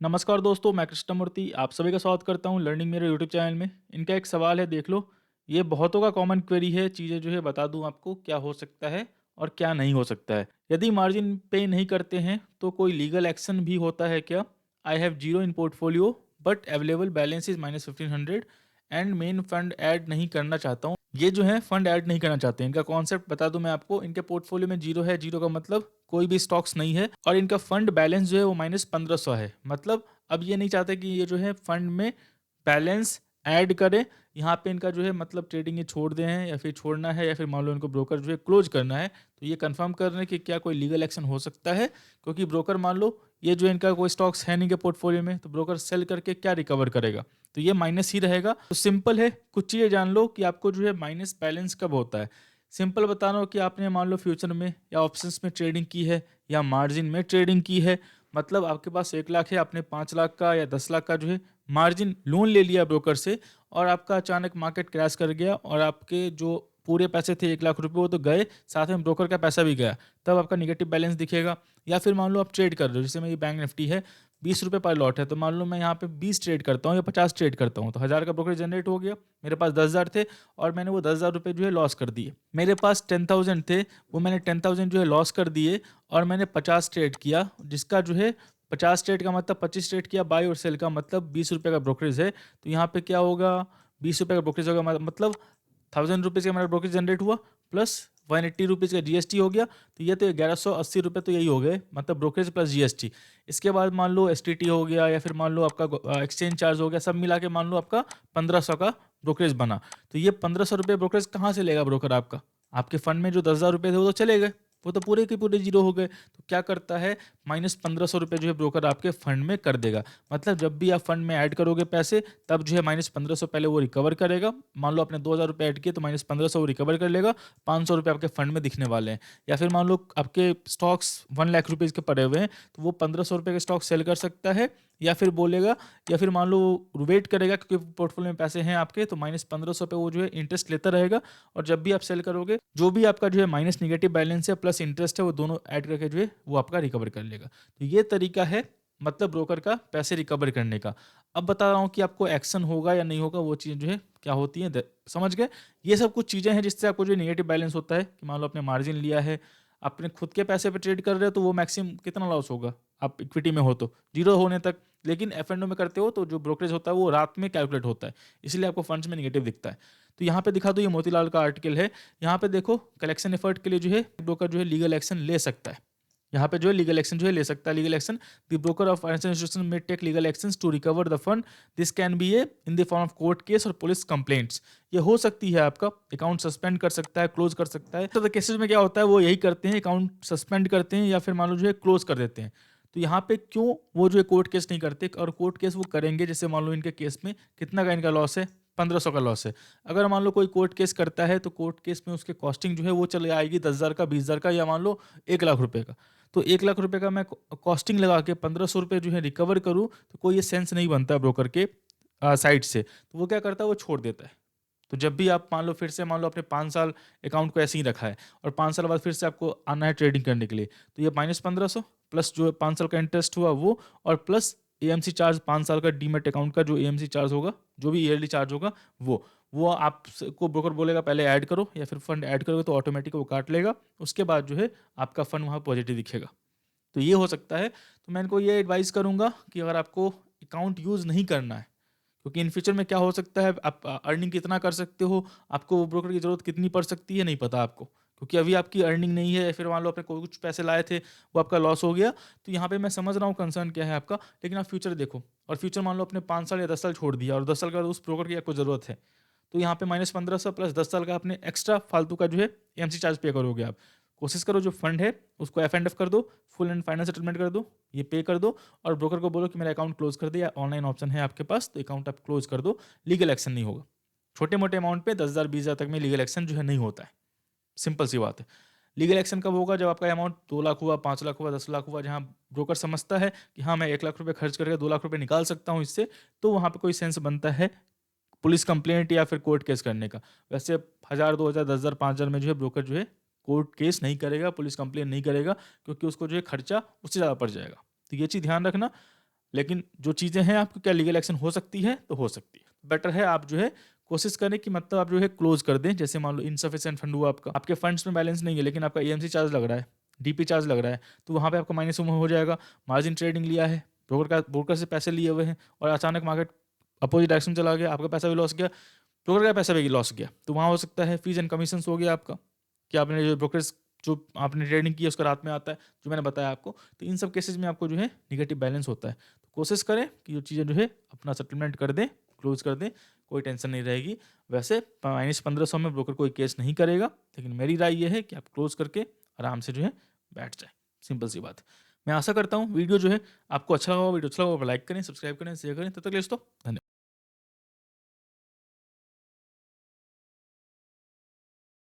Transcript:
नमस्कार दोस्तों, मैं कृष्णमूर्ति आप सभी का स्वागत करता हूं लर्निंग मेरे यूट्यूब चैनल में। इनका एक सवाल है, देख लो। ये बहुतों का कॉमन क्वेरी है। चीज़ें जो है बता दूं आपको क्या हो सकता है और क्या नहीं हो सकता है। यदि मार्जिन पे नहीं करते हैं तो कोई लीगल एक्शन भी होता है क्या? I have zero in portfolio but available balance is -1500 and main fund add नहीं करना चाहता हूँ। ये जो है फंड ऐड नहीं करना चाहते हैं। इनका कॉन्सेप्ट बता दूं मैं आपको। इनके पोर्टफोलियो में जीरो है। जीरो का मतलब कोई भी स्टॉक्स नहीं है और इनका फंड बैलेंस जो है वो -1500 है। मतलब अब ये नहीं चाहते कि ये जो है फंड में बैलेंस ऐड करें। यहाँ पे इनका जो है मतलब ट्रेडिंग ये छोड़ दें हैं या फिर छोड़ना है या फिर मान लो इनको ब्रोकर जो है क्लोज करना है। तो ये कंफर्म कर रहे हैं कि क्या कोई लीगल एक्शन हो सकता है, क्योंकि ब्रोकर मान लो ये जो इनका कोई स्टॉक्स है नहीं के पोर्टफोलियो में, तो ब्रोकर सेल करके क्या रिकवर करेगा? तो ये माइनस ही रहेगा। तो सिंपल है, कुछ चीज़ें जान लो कि आपको जो है माइनस बैलेंस कब होता है। सिंपल बता रहा हूँ कि आपने मान लो फ्यूचर में या ऑप्शंस में ट्रेडिंग की है या मार्जिन में ट्रेडिंग की है। मतलब आपके पास 1 लाख है, आपने 5 लाख का या 10 लाख का जो है मार्जिन लोन ले लिया ब्रोकर से, और आपका अचानक मार्केट क्रैश कर गया और आपके जो पूरे पैसे थे 1 लाख रुपए वो तो गए, साथ में ब्रोकर का पैसा भी गया। तब आपका निगेटिव बैलेंस दिखेगा। या फिर मान लो आप ट्रेड कर रहे हो, जैसे मेरी बैंक निफ्टी है, 20 रुपये पर लॉट है, तो मान लो मैं यहाँ पे 20 ट्रेड करता हूँ या 50 ट्रेड करता हूँ, तो 1000 का ब्रोकर जनरेट हो गया। मेरे पास 10,000 थे और मैंने वो 10,000 रुपये जो है लॉस कर दिए। मेरे पास 10,000 थे, वो मैंने 10,000 जो है लॉस कर दिए और मैंने 50 ट्रेड किया, जिसका जो है 50 ट्रेड का मतलब 25 ट्रेड किया बाई और सेल का मतलब 20 रुपये का ब्रोकरेज है। तो यहाँ पे क्या होगा, 20 रुपये का ब्रोकरेज होगा, मतलब 1000 रुपीज़ का मेरा ब्रोकरेज जनरेट हुआ प्लस 180 रुपीज़ का जीएसटी हो गया। तो ये तो 1180 रुपये तो यही हो गए, मतलब ब्रोकरेज प्लस जीएसटी। इसके बाद मान लो एसटीटी हो गया या फिर मान लो आपका एक्सचेंज चार्ज हो गया, सब मिला के मान लो आपका 1500 का ब्रोकरेज बना। तो ये 1500 रुपये ब्रोकरेज कहाँ से लेगा ब्रोकर आपका? आपके फंड में जो 10,000 रुपये थे वो तो चले गए, वो तो पूरे के पूरे जीरो हो गए। तो क्या करता है, -1500 रुपये जो है ब्रोकर आपके फंड में कर देगा। मतलब जब भी आप फंड में ऐड करोगे पैसे, तब जो है -1500 पहले वो रिकवर करेगा। मान लो आपने 2,000 रुपये ऐड किए तो -1500 वो रिकवर कर लेगा। 500 रुपये आपके फंड में दिखने वाले हैं। या फिर मान लो आपके स्टॉक्स 1 लाख रुपीज़ के पड़े हुए हैं, तो वो 1500 रुपये के स्टॉक सेल कर सकता है। या फिर बोलेगा, या फिर मान लो वेट करेगा क्योंकि पोर्टफोलियो में पैसे हैं आपके, तो -1500 पे वो जो है इंटरेस्ट लेता रहेगा। और जब भी आप सेल करोगे, जो भी आपका जो है माइनस निगेटिव बैलेंस है प्लस इंटरेस्ट है, वो दोनों ऐड करके जो है वो आपका रिकवर कर लेगा। तो ये तरीका है मतलब ब्रोकर का पैसे रिकवर करने का। अब बता रहा हूँ कि आपको एक्शन होगा या नहीं होगा, वो चीज़ जो है क्या होती है, समझ गए? ये सब कुछ चीज़ें हैं जिससे आपको जो नेगेटिव बैलेंस होता है कि मान लो आपने मार्जिन लिया है, अपने खुद के पैसे पे ट्रेड कर रहे हो, तो वो मैक्सिमम कितना लॉस होगा? आप इक्विटी में हो तो जीरो होने तक। लेकिन एफ एंड ओ में करते हो तो जो ब्रोकरेज होता है वो रात में कैलकुलेट होता है, इसलिए आपको फंड्स में नेगेटिव दिखता है। तो यहाँ पे दिखा दो, ये मोतीलाल का आर्टिकल है। यहाँ पे देखो, कलेक्शन एफर्ट के लिए जो है ब्रोकर जो है लीगल एक्शन ले सकता है। यहाँ पे जो है लीगल एक्शन जो है ले सकता है। Legal action, the broker of financial institution may take legal actions to recover the fund. This can be a in the form of court case और पुलिस कंप्लेंट्स। ये हो सकती है, आपका अकाउंट सस्पेंड कर सकता है, क्लोज कर सकता है। तो केसेस में क्या होता है, वो यही करते हैं, अकाउंट सस्पेंड करते हैं या फिर मान लो जो है क्लोज कर देते हैं। तो यहाँ पे क्यों वो जो है कोर्ट केस नहीं करते, और कोर्ट केस वो करेंगे जैसे मान लो इनके केस में कितना का इनका लॉस है, 1500 का लॉस है। अगर मान लो कोई कोर्ट केस करता है तो कोर्ट केस में उसके कॉस्टिंग जो है वो चले आएगी 10,000 का, 20,000 का, या मान लो 1 लाख रुपए का। तो 1 लाख रुपए का मैं कॉस्टिंग लगा के 1500 रुपये जो है रिकवर करूँ, तो कोई ये सेंस नहीं बनता ब्रोकर के साइड से। तो वो क्या करता है, वो छोड़ देता है। तो जब भी आप मान लो फिर से मान लो आपने 5 साल अकाउंट को ऐसे ही रखा है और 5 साल बाद फिर से आपको आना है ट्रेडिंग करने के लिए, तो ये -1500 प्लस जो 5 साल का इंटरेस्ट हुआ वो, और प्लस एएमसी चार्ज 5 साल का डीमेट अकाउंट का जो एएमसी चार्ज होगा, जो भी ईयरली चार्ज होगा, वो आपको ब्रोकर बोलेगा पहले ऐड करो, या फिर फंड ऐड करोगे तो ऑटोमेटिक वो काट लेगा। उसके बाद जो है आपका फंड वहाँ पॉजिटिव दिखेगा। तो ये हो सकता है। तो मैं इनको ये एडवाइस करूँगा कि अगर आपको अकाउंट यूज़ नहीं करना है, क्योंकि इन फ्यूचर में क्या हो सकता है, आप अर्निंग कितना कर सकते हो, आपको ब्रोकर की ज़रूरत कितनी पड़ सकती है, नहीं पता आपको। क्योंकि अभी आपकी अर्निंग नहीं है, या फिर मान लो आपने कोई कुछ पैसे लाए थे, वो आपका लॉस हो गया। तो यहाँ पे मैं समझ रहा हूँ कंसर्न क्या है आपका, लेकिन आप फ्यूचर देखो। और फ्यूचर मान लो आपने 5 साल या 10 साल छोड़ दिया और 10 साल के बाद उस ब्रोकर की आपको ज़रूरत है, तो यहाँ पे -1500 प्लस 10 साल का आपने एक्स्ट्रा फालतू का जो है एमसी चार्ज पे करोगे आप। कोशिश करो जो फंड है उसको एफ एंड एफ कर दो, फुल एंड फाइनल सेटलमेंट कर दो, ये पे कर दो, और ब्रोकर को बोलो कि मेरा अकाउंट क्लोज कर दे, या ऑनलाइन ऑप्शन है आपके पास तो अकाउंट आप क्लोज कर दो। लीगल एक्शन नहीं होगा। छोटे मोटे अमाउंट पे 10,000 20,000 तक में लीगल एक्शन जो है नहीं होता है। सिंपल सी बात है। लीगल एक्शन कब होगा, जब आपका अमाउंट 2 लाख हुआ, 5 लाख हुआ, 10 लाख हुआ, जहाँ ब्रोकर समझता है कि हाँ मैं 1 लाख रुपए खर्च करके 2 लाख रुपए निकाल सकता हूँ इससे, तो वहाँ पे कोई सेंस बनता है पुलिस कंप्लेंट या फिर कोर्ट केस करने का। वैसे 1000 2000 10,000 5,000 में जो है ब्रोकर जो है कोर्ट केस नहीं करेगा, पुलिस कंप्लेंट नहीं करेगा, क्योंकि उसको जो है खर्चा उससे ज़्यादा पड़ जाएगा। तो ये चीज़ ध्यान रखना। लेकिन जो चीज़ें हैं आपको क्या लीगल एक्शन हो सकती है, तो हो सकती है। बेटर है आप जो है कोशिश करें कि मतलब आप जो है क्लोज़ कर दें। जैसे मान लो इनसफिशिएंट फंड हुआ आपका, आपके फंड्स में बैलेंस नहीं है लेकिन आपका एएमसी चार्ज लग रहा है, डीपी चार्ज लग रहा है, तो वहाँ पे आपका माइनस में हो जाएगा। मार्जिन ट्रेडिंग लिया है, ब्रोकर से पैसे लिए हुए हैं और अचानक मार्केट अपोजिट डायरेक्शन चला गया, आपका पैसा भी लॉस गया, ब्रोकर का पैसा भी लॉस गया। तो वहाँ हो सकता है फीस एंड कमीशंस हो गया आपका, कि आपने जो ब्रोकरेज जो आपने ट्रेडिंग की है उसका रात में आता है, जो मैंने बताया आपको। तो इन सब केसेस में आपको जो है नेगेटिव बैलेंस होता है। तो कोशिश करें कि जो चीज़ें जो है अपना सेटलमेंट कर दें, क्लोज़ कर दें, कोई टेंशन नहीं रहेगी। वैसे -1500 में ब्रोकर कोई केस नहीं करेगा, लेकिन मेरी राय ये है कि आप क्लोज़ करके आराम से जो है बैठ जाएँ। सिंपल सी बात है। मैं आशा करता हूँ वीडियो जो है आपको अच्छा लगा होगा, वीडियो अच्छा लगा हो तो लाइक करें, सब्सक्राइब करें, शेयर करें। तब तक के लिए दोस्तों धन्यवाद।